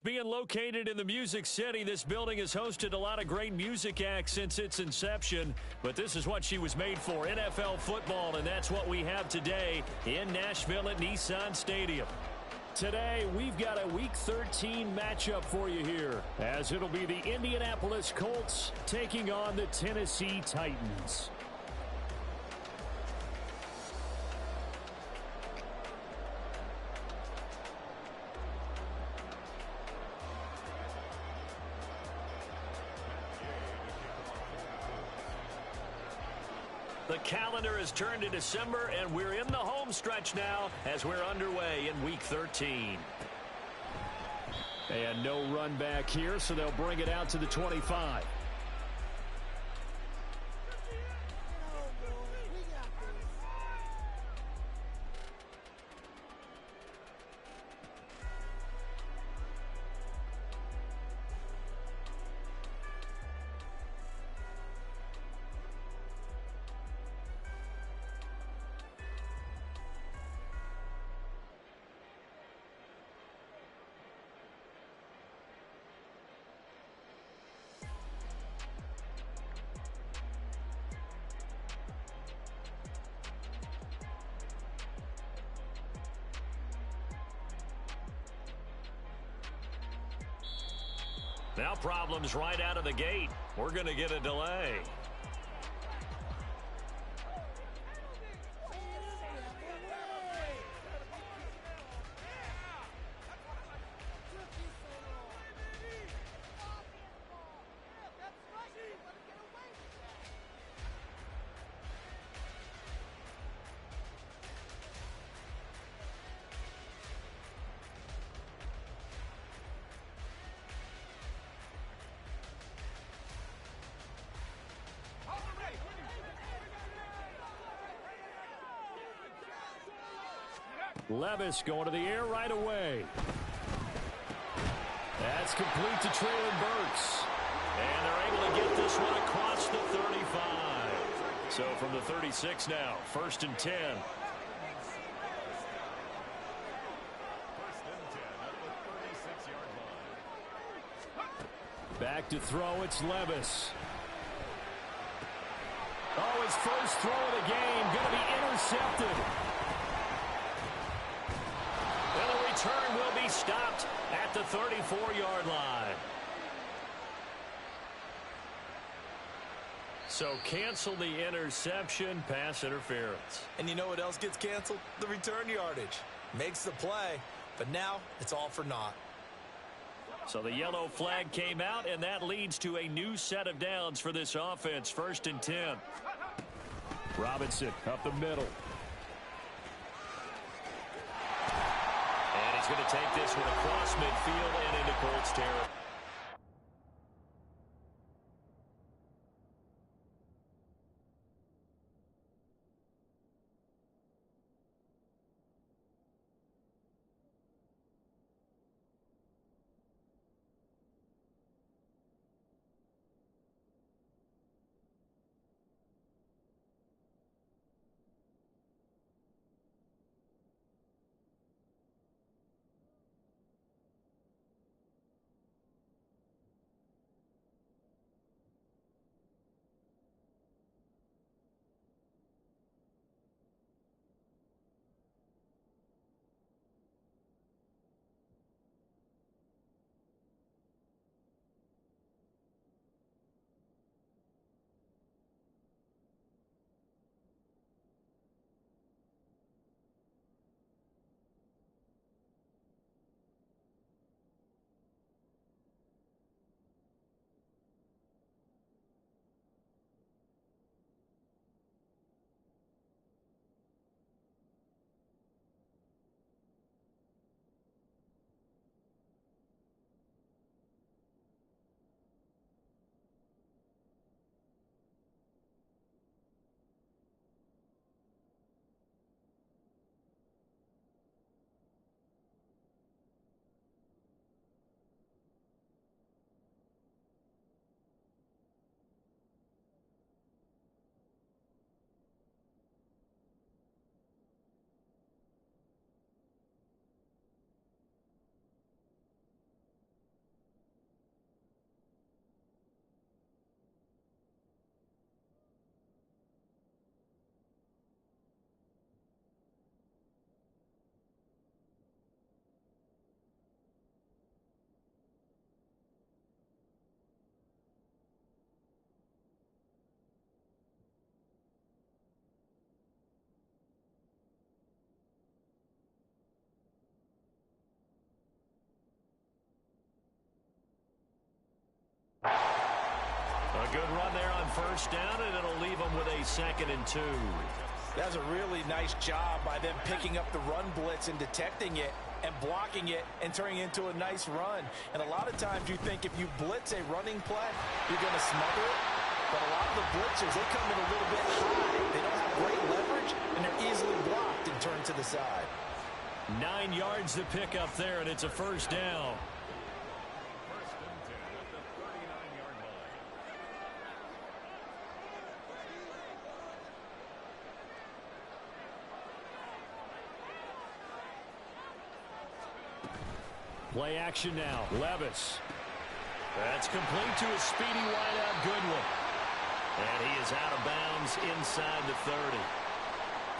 Being located in the Music City, this building has hosted a lot of great music acts since its inception, but this is what she was made for, NFL football, and that's what we have today in Nashville at Nissan Stadium. Today, we've got a Week 13 matchup for you here, as it'll be the Indianapolis Colts taking on the Tennessee Titans. The calendar has turned to December, and we're in the home stretch now as we're underway in Week 13. And no run back here, so they'll bring it out to the 25. Now problems right out of the gate. We're going to get a delay. Levis going to the air right away. That's complete to Traylon Burks. And they're able to get this one across the 35. So from the 36 now, 1st and 10. Back to throw, it's Levis. Oh, his first throw of the game, going to be intercepted. Turn will be stopped at the 34-yard line. So cancel the interception, pass interference. And you know what else gets canceled? The return yardage. Makes the play, but now it's all for naught. So the yellow flag came out, and that leads to a new set of downs for this offense. 1st and 10. Robinson up the middle. He's going to take this one across midfield and into Colts territory. A good run there on first down, and it'll leave them with a 2nd and 2. That's a really nice job by them picking up the run blitz and detecting it and blocking it and turning it into a nice run. And a lot of times you think if you blitz a running play, you're going to smother it. But a lot of the blitzers, they come in a little bit high. They don't have great leverage, and they're easily blocked and turned to the side. 9 yards to pick up there, and it's a first down. Play action now. Levis. That's complete to a speedy wideout Goodwin. And he is out of bounds inside the 30.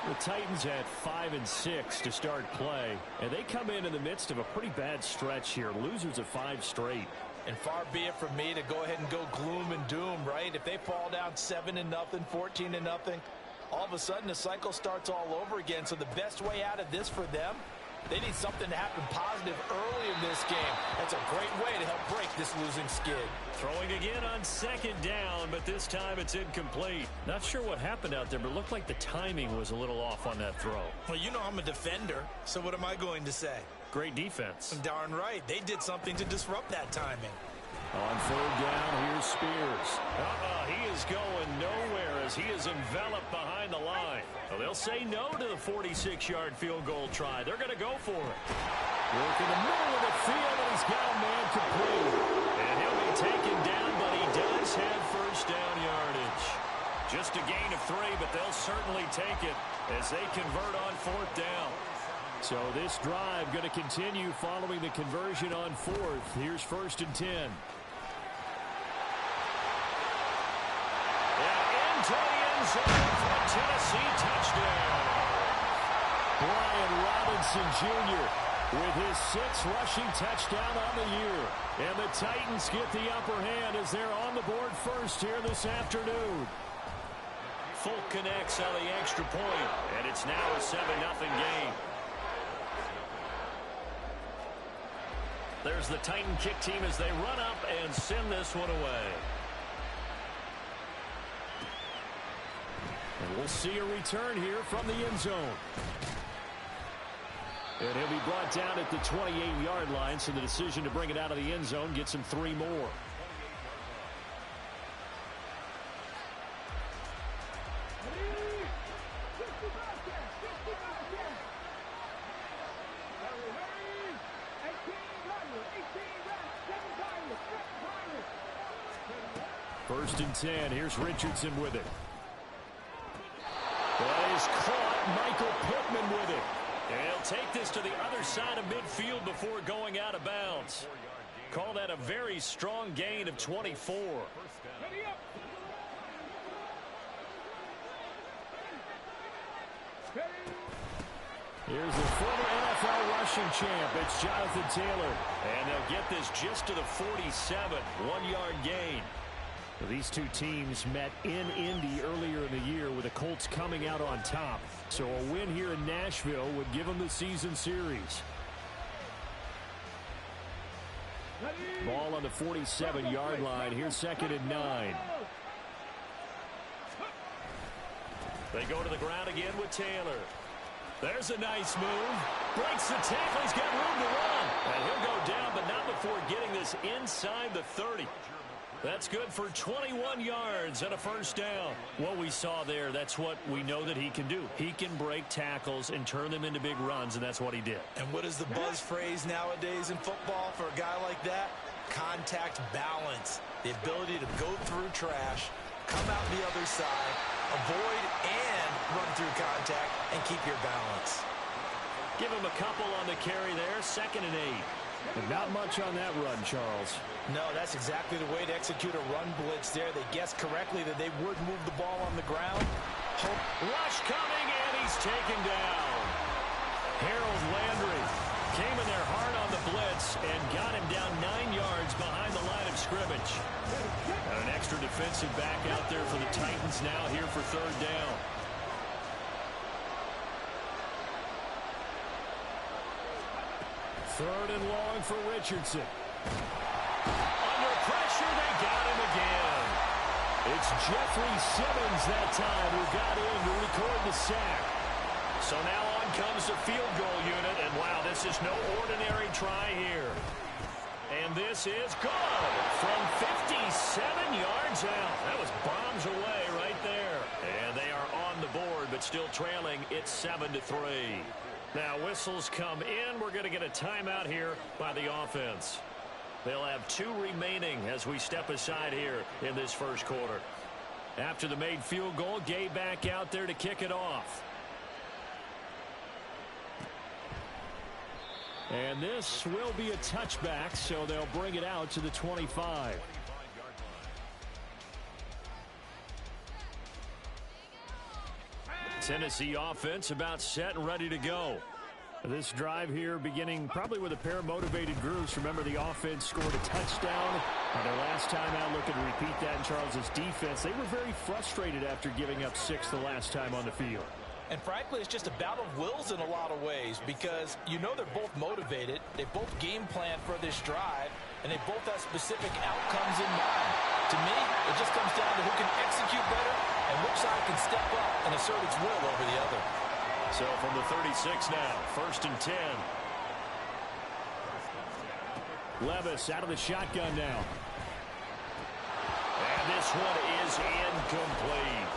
The Titans had 5 and 6 to start play, and they come in the midst of a pretty bad stretch here. Losers of 5 straight. And far be it from me to go ahead and go gloom and doom, right? If they fall down 7-0, 14-0, all of a sudden the cycle starts all over again. So the best way out of this for them, they need something to happen positive early in this game. That's a great way to help break this losing skid. Throwing again on 2nd down, but this time it's incomplete. Not sure what happened out there, but it looked like the timing was a little off on that throw. Well, you know I'm a defender, so what am I going to say? Great defense. Darn right. They did something to disrupt that timing. On 3rd down, here's Spears. He is going nowhere as he is enveloped behind the line. Well, they'll say no to the 46-yard field goal try. They're going to go for it. Work in the middle of the field, and he's got a man complete. And he'll be taken down, but he does have first down yardage. Just a gain of 3, but they'll certainly take it as they convert on 4th down. So this drive going to continue following the conversion on 4th. Here's 1st and 10. To the end zone for a Tennessee touchdown. Brian Robinson Jr. with his 6th rushing touchdown on the year. And the Titans get the upper hand as they're on the board first here this afternoon. Folk connects on the extra point, and it's now a 7-0 game. There's the Titan kick team as they run up and send this one away. And we'll see a return here from the end zone. And he'll be brought down at the 28-yard line, so the decision to bring it out of the end zone gets him 3 more. First and 10. Here's Richardson with it. That is caught. Michael Pittman with it. And he'll take this to the other side of midfield before going out of bounds. Call that a very strong gain of 24. Here's the former NFL rushing champ. It's Jonathan Taylor. And they'll get this just to the 47. 1-yard gain. These two teams met in Indy earlier in the year with the Colts coming out on top. So a win here in Nashville would give them the season series. Ball on the 47-yard line. Here's 2nd and 9. They go to the ground again with Taylor. There's a nice move. Breaks the tackle. He's got room to run. And he'll go down, but not before getting this inside the 30. That's good for 21 yards and a first down. What we saw there, that's what we know that he can do. He can break tackles and turn them into big runs, and that's what he did. And what is the buzz phrase nowadays in football for a guy like that? Contact balance. The ability to go through trash, come out the other side, avoid and run through contact, and keep your balance. Give him a couple on the carry there. 2nd and 8. And not much on that run, Charles. No, that's exactly the way to execute a run blitz there. They guessed correctly that they would move the ball on the ground. Rush coming, and he's taken down. Harold Landry came in there hard on the blitz and got him down 9 yards behind the line of scrimmage. And an extra defensive back out there for the Titans now here for 3rd down. Third and long for Richardson. Under pressure, they got him again. It's Jeffrey Simmons that time who got in to record the sack. So now on comes the field goal unit, and wow, this is no ordinary try here. And this is good from 57 yards out. That was bombs away right there. And they are on the board, but still trailing. It's 7-3. Now whistles come in. We're going to get a timeout here by the offense. They'll have 2 remaining as we step aside here in this first quarter. After the made field goal, Gay back out there to kick it off. And this will be a touchback, so they'll bring it out to the 25. Tennessee offense about set and ready to go. This drive here beginning probably with a pair of motivated groups. Remember, the offense scored a touchdown on their last time out. Looking to repeat that in Charles's defense. They were very frustrated after giving up 6 the last time on the field. And frankly, it's just a battle of wills in a lot of ways because you know they're both motivated. They both game plan for this drive, and they both have specific outcomes in mind. To me, it just comes down to who can execute better and which side can step up and assert its will over the other. So from the 36 now, 1st and 10. Levis out of the shotgun now. And this one is incomplete.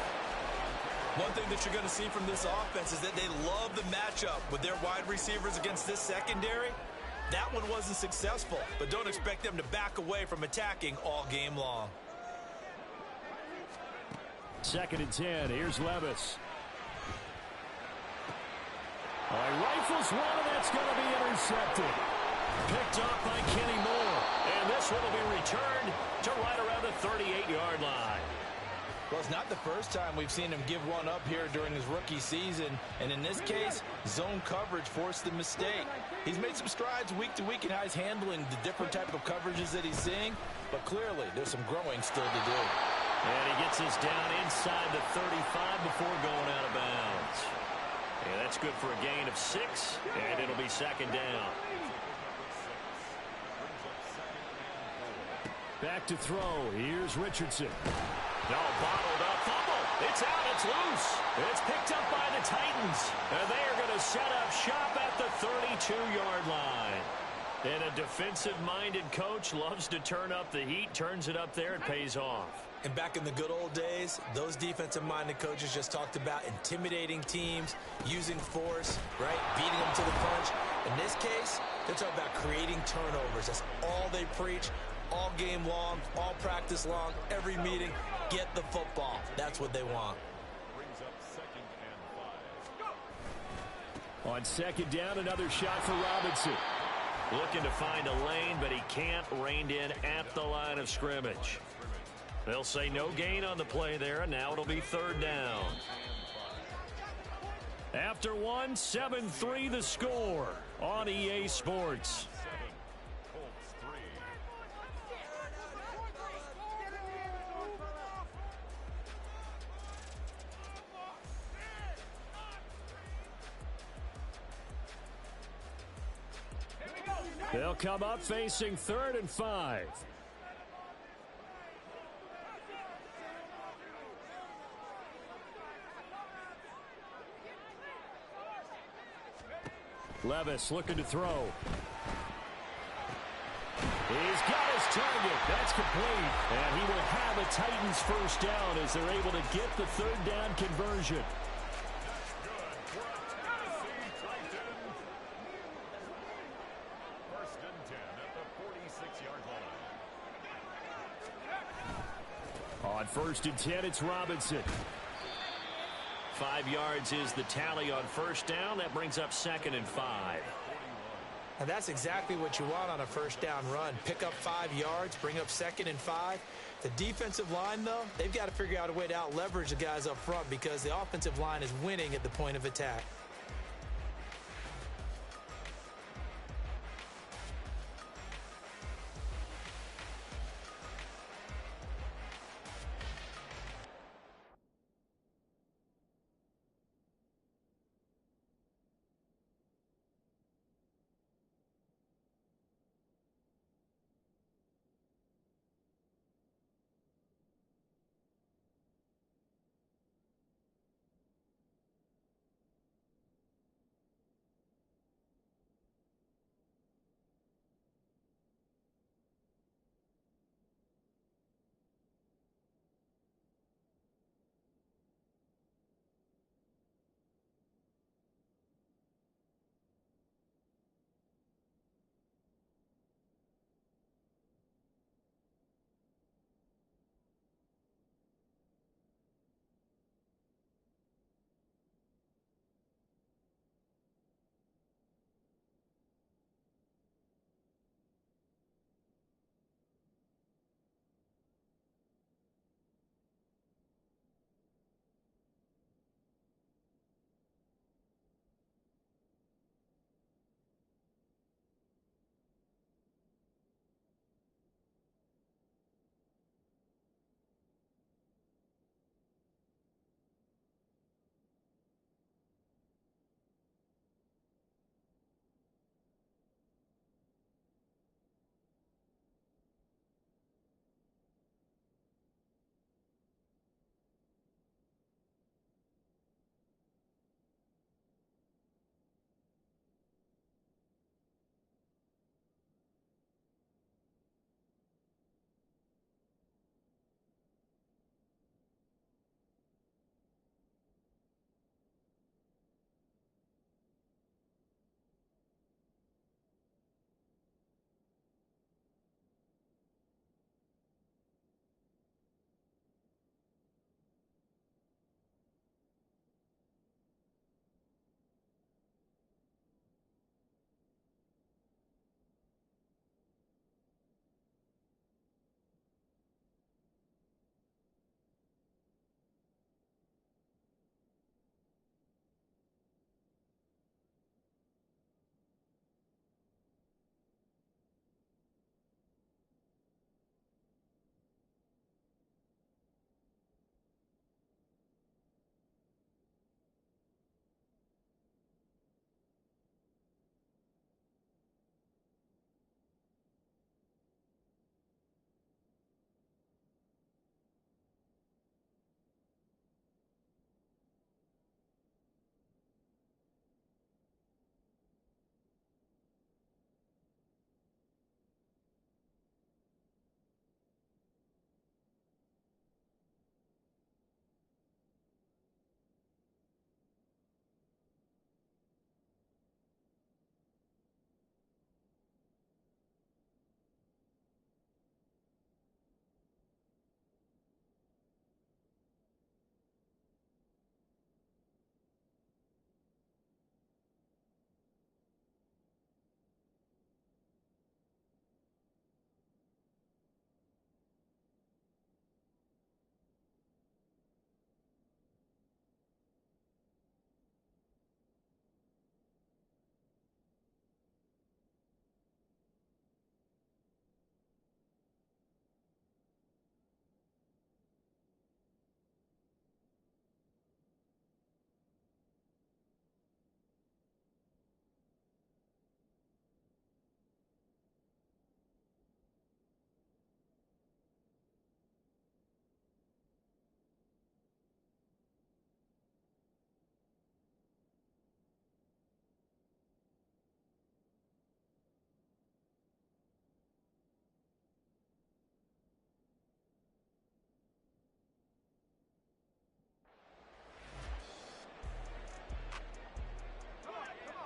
One thing that you're going to see from this offense is that they love the matchup with their wide receivers against this secondary. That one wasn't successful, but don't expect them to back away from attacking all game long. 2nd and 10. Here's Levis. Rifles one, and that's going to be intercepted. Picked up by Kenny Moore. And this one will be returned to right around the 38-yard line. Well, it's not the first time we've seen him give one up here during his rookie season. And in this case, zone coverage forced the mistake. He's made some strides week to week in how he's handling the different type of coverages that he's seeing. But clearly, there's some growing still to do. And he gets us down inside the 35 before going out of bounds. And that's good for a gain of 6, and it'll be 2nd down. Back to throw. Here's Richardson. No, bottled up. Fumble. It's out. It's loose. It's picked up by the Titans. And they are going to set up shop at the 32-yard line. And a defensive-minded coach loves to turn up the heat, turns it up there, and pays off. And back in the good old days, those defensive-minded coaches just talked about intimidating teams, using force, right, beating them to the punch. In this case, they're talking about creating turnovers. That's all they preach, all game long, all practice long, every meeting. Get the football. That's what they want. On 2nd down, another shot for Robinson. Looking to find a lane, but he can't. Reined in at the line of scrimmage. They'll say no gain on the play there, and now it'll be 3rd down. After 1, 7-3 the score on EA Sports. They'll come up facing 3rd and 5. Levis looking to throw. He's got his target. That's complete. And he will have a Titans 1st down as they're able to get the 3rd down conversion. On 1st and 10, it's Robinson. 5 yards is the tally on 1st down. That brings up 2nd and 5. And that's exactly what you want on a 1st down run. Pick up 5 yards, bring up 2nd and 5. The defensive line, though, they've got to figure out a way to out-leverage the guys up front because the offensive line is winning at the point of attack.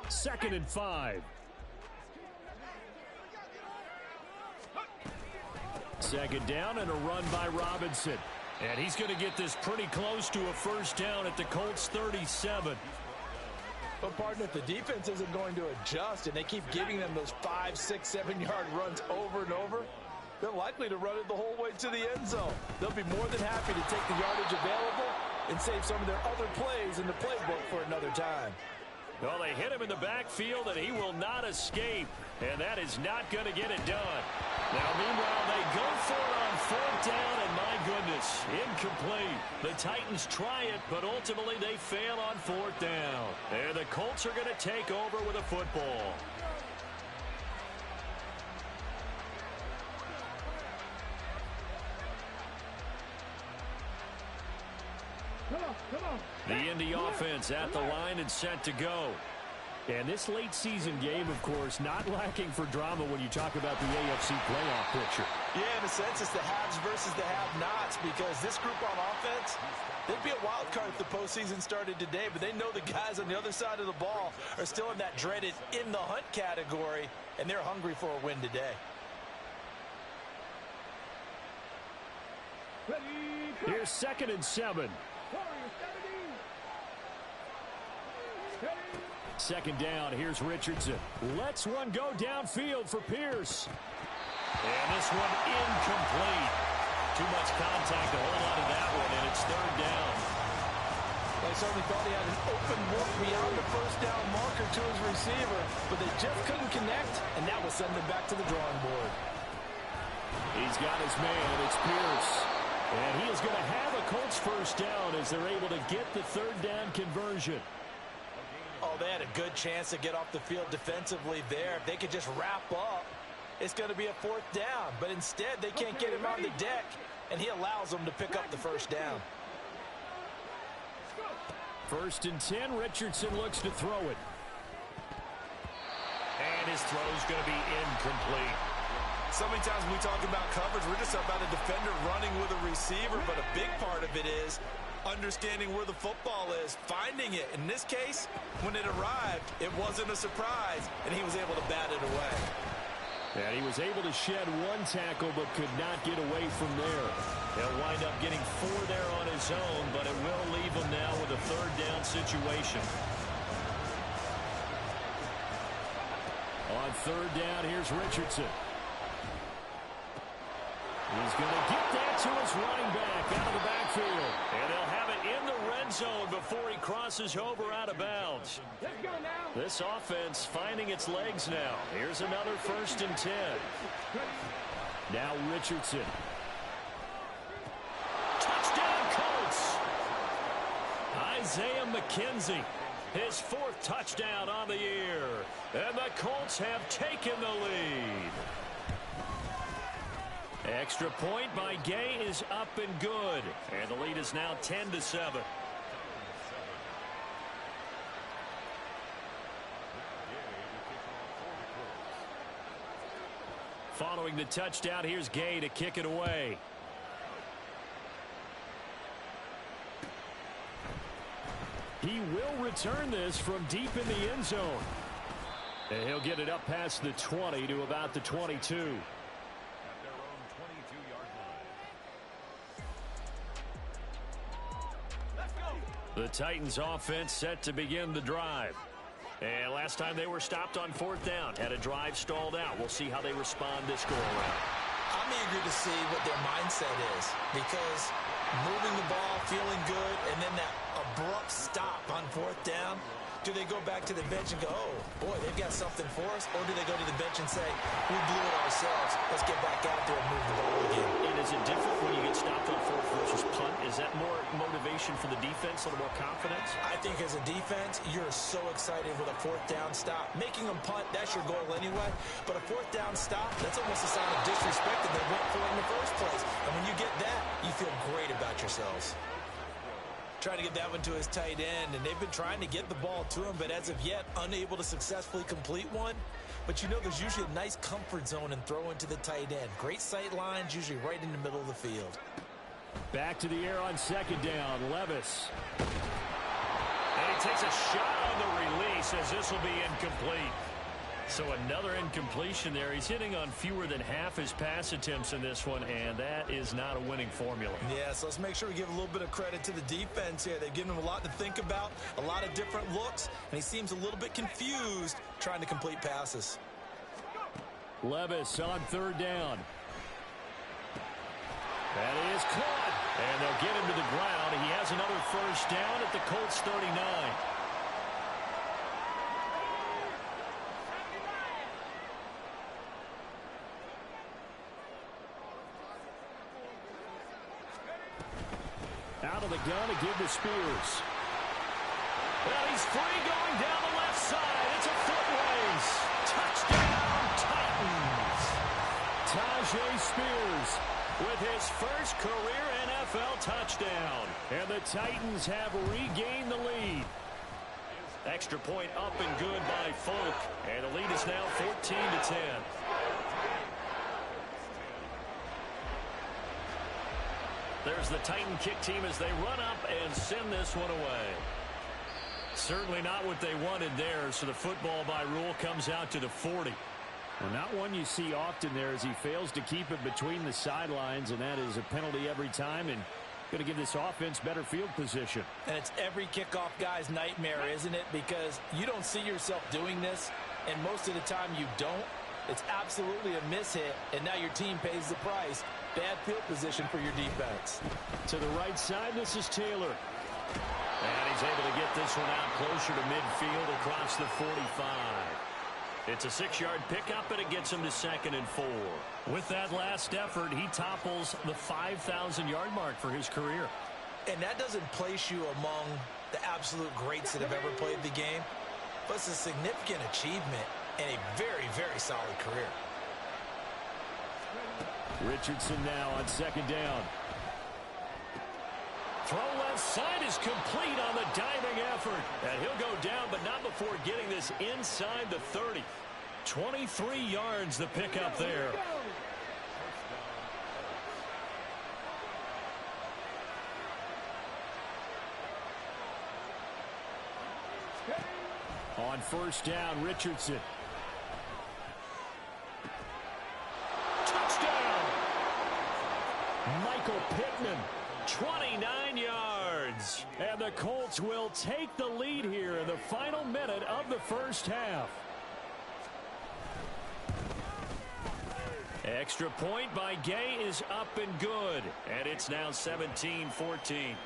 2nd and 5. Second down and a run by Robinson. And he's going to get this pretty close to a first down at the Colts 37. But, partner, if the defense isn't going to adjust and they keep giving them those 5, 6, 7-yard runs over and over, they're likely to run it the whole way to the end zone. They'll be more than happy to take the yardage available and save some of their other plays in the playbook for another time. Well, they hit him in the backfield, and he will not escape. And that is not going to get it done. Now, meanwhile, they go for it on 4th down, and my goodness, incomplete. The Titans try it, but ultimately they fail on 4th down. And the Colts are going to take over with a football. The Indy offense at the line and set to go. And this late season game, of course, not lacking for drama when you talk about the AFC playoff picture. Yeah, in a sense, it's the haves versus the have-nots, because this group on offense, they'd be a wild card if the postseason started today, but they know the guys on the other side of the ball are still in that dreaded in-the-hunt category, and they're hungry for a win today. Here's 2nd and 7. 2nd down, here's Richardson. Lets one go downfield for Pierce. And this one incomplete. Too much contact to hold on to that one, and it's 3rd down. They certainly thought he had an open look beyond the first down marker to his receiver, but they just couldn't connect, and that will send them back to the drawing board. He's got his man, it's Pierce. And he is going to have a Colts first down as they're able to get the 3rd down conversion. Oh, they had a good chance to get off the field defensively there. If they could just wrap up, it's going to be a 4th down. But instead, they can't get him on the deck, and he allows them to pick up the first down. 1st and 10, Richardson looks to throw it. And his throw's going to be incomplete. So many times when we talk about coverage, we're just about a defender running with a receiver, but a big part of it is understanding where the football is, finding it. In this case, when it arrived, it wasn't a surprise, and he was able to bat it away. And he was able to shed one tackle, but could not get away from there. He'll wind up getting 4 there on his own, but it will leave him now with a 3rd down situation. On 3rd down, here's Richardson. He's going to get that to his running back out of the backfield. And they'll have it in the red zone before he crosses over out of bounds. This offense finding its legs now. Here's another 1st and 10. Now Richardson. Touchdown, Colts! Isaiah McKenzie, his 4th touchdown on the year. And the Colts have taken the lead. Extra point by Gay is up and good. And the lead is now 10-7. Following the touchdown, here's Gay to kick it away. He will return this from deep in the end zone. And he'll get it up past the 20 to about the 22. The Titans offense set to begin the drive. And last time they were stopped on 4th down, had a drive stalled out. We'll see how they respond this go-around. I'm eager to see what their mindset is, because moving the ball, feeling good, and then that abrupt stop on 4th down, do they go back to the bench and go, oh, boy, they've got something for us? Or do they go to the bench and say, we blew it ourselves, let's get back out there and move the ball again? And is it different when you get stopped on 4th versus punt? Is that more motivation for the defense, a little more confidence? I think as a defense, you're so excited with a 4th down stop. Making them punt, that's your goal anyway. But a 4th down stop, that's almost a sign of disrespect that they went for it in the first place. And when you get that, you feel great about yourselves. Trying to get that one to his tight end, and they've been trying to get the ball to him, but as of yet, unable to successfully complete one. But you know there's usually a nice comfort zone in throwing to the tight end. Great sight lines, usually right in the middle of the field. Back to the air on 2nd down, Levis. And he takes a shot on the release. He says this will be incomplete. So another incompletion there. He's hitting on fewer than half his pass attempts in this one, and that is not a winning formula. Yeah, so let's make sure we give a little bit of credit to the defense here. They've given him a lot to think about, a lot of different looks, and he seems a little bit confused trying to complete passes. Levis on third down. That is caught, and they'll get him to the ground. He has another first down at the Colts 39. Out of the gun to give to Spears. Well, he's free going down the left side. It's a foot race. Touchdown, Titans. Tajay Spears with his first career NFL touchdown. And the Titans have regained the lead. Extra point up and good by Folk. And the lead is now 14-10. There's the Titan kick team as they run up and send this one away. Certainly not what they wanted there, so the football by rule comes out to the 40. Well, not one you see often there as he fails to keep it between the sidelines, and that is a penalty every time and going to give this offense better field position. And it's every kickoff guy's nightmare, isn't it? Because you don't see yourself doing this, and most of the time you don't. It's absolutely a mishit, and now your team pays the price. Bad field position for your defense. To the right side, this is Taylor. And he's able to get this one out closer to midfield across the 45. It's a 6-yard pickup, and it gets him to 2nd and 4. With that last effort, he topples the 5,000-yard mark for his career. And that doesn't place you among the absolute greats that have ever played the game, but it's a significant achievement and a very, very solid career. Richardson now on 2nd down. Throw left side is complete on the diving effort. And he'll go down, but not before getting this inside the 30. 23 yards the pickup there. On 1st down, Richardson. Touchdown! Michael Pittman. 29 yards. And the Colts will take the lead here in the final minute of the first half. Extra point by Gay is up and good. And it's now 17-14.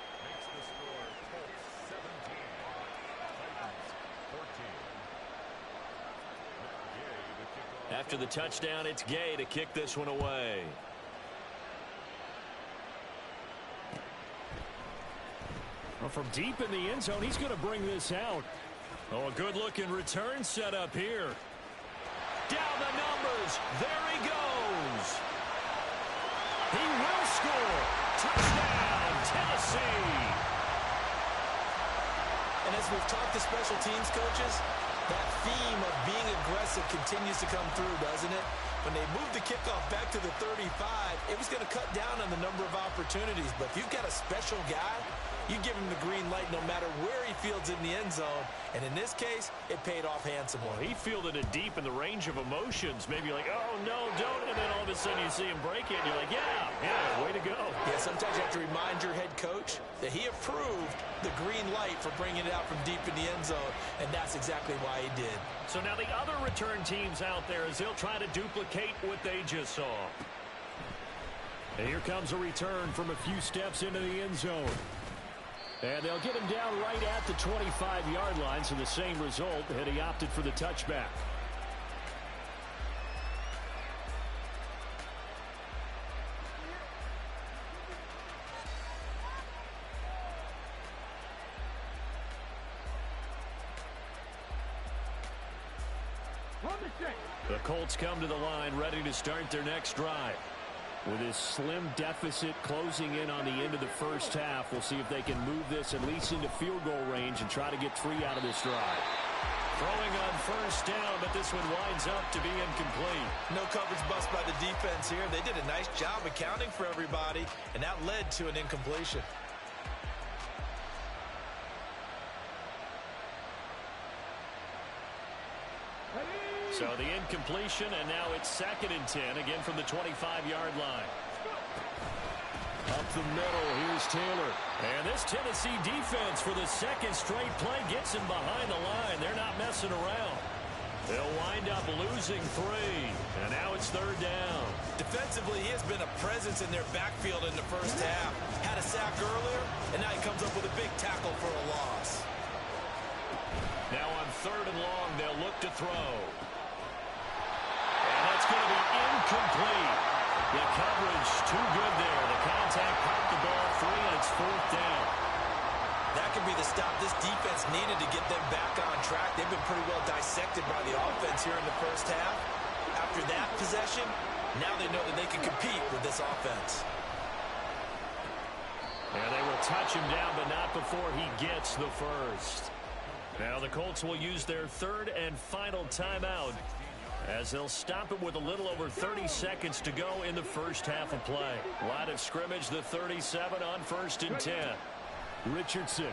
After the touchdown, it's Gay to kick this one away. Well, from deep in the end zone, he's going to bring this out. Oh, a good-looking return set up here. Down the numbers. There he goes. He will score. Touchdown, Tennessee. And as we've talked to special teams coaches, that theme of being aggressive continues to come through, doesn't it? When they moved the kickoff back to the 35, it was going to cut down on the number of opportunities. But if you've got a special guy, you give him the green light no matter where he fields in the end zone. And in this case, it paid off handsomely. Well, he fielded it deep in the range of emotions. Maybe like, oh, no, don't. And then all of a sudden you see him break it, and you're like, yeah, way to go. Yeah, sometimes you have to remind your head coach that he approved the green light for bringing it out from deep in the end zone, and that's exactly why he did. So now the other return teams out there as they'll try to duplicate what they just saw. And here comes a return from a few steps into the end zone. And they'll get him down right at the 25-yard line, so the same result, and he opted for the touchback. The Colts come to the line, ready to start their next drive. With his slim deficit closing in on the end of the first half, we'll see if they can move this at least into field goal range and try to get 3 out of this drive. Throwing on 1st down, but this one winds up to be incomplete. No coverage bust by the defense here. They did a nice job accounting for everybody, and that led to an incompletion. So the incompletion, and now it's 2nd and 10, again from the 25-yard line. Up the middle, here's Taylor. And this Tennessee defense for the 2nd straight play gets him behind the line. They're not messing around. They'll wind up losing 3, and now it's 3rd down. Defensively, he has been a presence in their backfield in the first half. Had a sack earlier, and now he comes up with a big tackle for a loss. Now on 3rd and long, they'll look to throw. And that's going to be incomplete. The coverage too good there. The contact popped the ball free, and it's 4th down. That could be the stop this defense needed to get them back on track. They've been pretty well dissected by the offense here in the first half. After that possession, now they know that they can compete with this offense. And they will touch him down, but not before he gets the first. Now the Colts will use their 3rd and final timeout, as they'll stop it with a little over 30 seconds to go in the first half of play. Line of scrimmage, the 37 on 1st and 10. Richardson.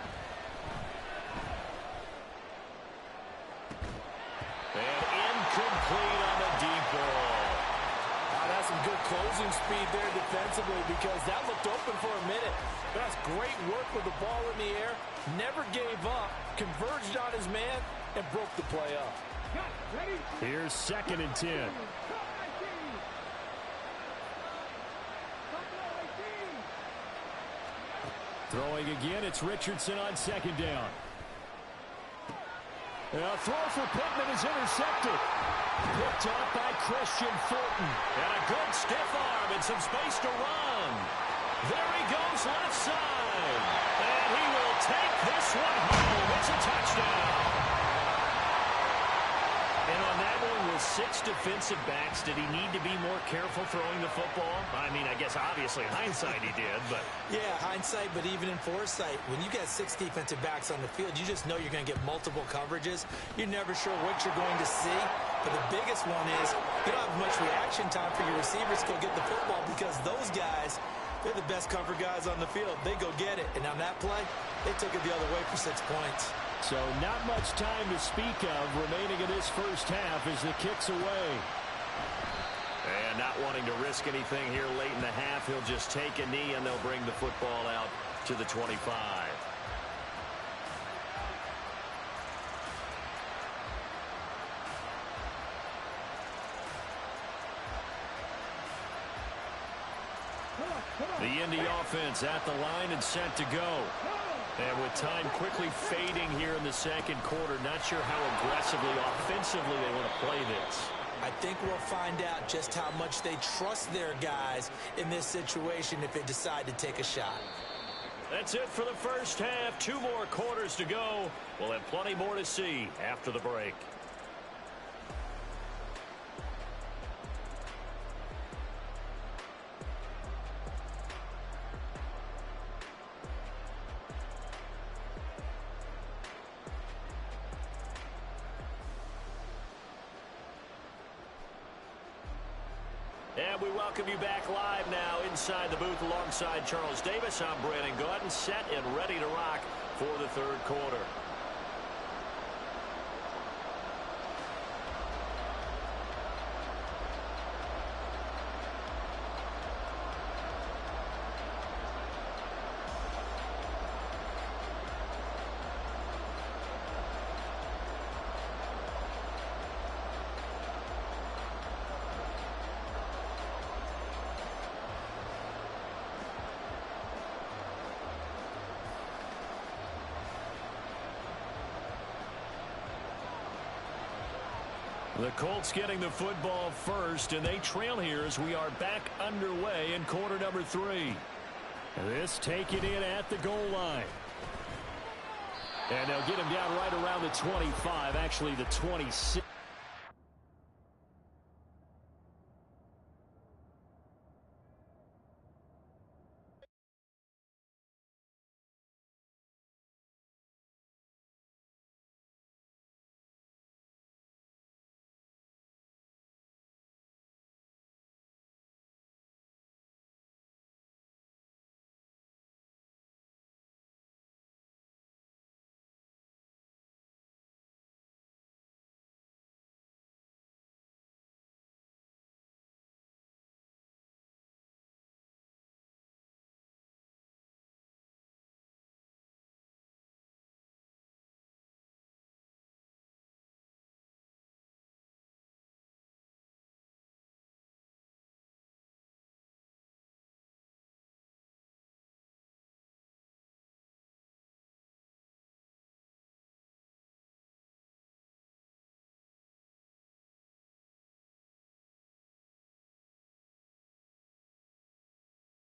And incomplete on the deep ball. That's some good closing speed there defensively, because that looked open for a minute. That's great work with the ball in the air. Never gave up, converged on his man, and broke the play up. Here's 2nd and 10. Throwing again, it's Richardson on 2nd down. A throw for Pittman is intercepted. Picked up by Christian Fulton. And a good stiff arm and some space to run. There he goes left side. And he will take this one home. It's a touchdown. And on that one with 6 defensive backs, did he need to be more careful throwing the football? I mean, I guess obviously hindsight he did, but... Yeah, hindsight, but even in foresight, when you got 6 defensive backs on the field, you just know you're going to get multiple coverages. You're never sure what you're going to see. But the biggest one is you don't have much reaction time for your receivers to go get the football, because those guys, they're the best cover guys on the field. They go get it. And on that play, they took it the other way for 6 points. So not much time to speak of remaining in this first half as the kick's away. And not wanting to risk anything here late in the half, he'll just take a knee and they'll bring the football out to the 25. The Indy offense at the line and set to go. And with time quickly fading here in the 2nd quarter, not sure how aggressively, offensively they want to play this. I think we'll find out just how much they trust their guys in this situation if they decide to take a shot. That's it for the first half. 2 more quarters to go. We'll have plenty more to see after the break. And we welcome you back live now inside the booth alongside Charles Davis. I'm Brandon Gaudin, set and ready to rock for the 3rd quarter. The Colts getting the football first, and they trail here as we are back underway in quarter number 3. This taken in at the goal line. And they'll get him down right around the 25, actually the 26.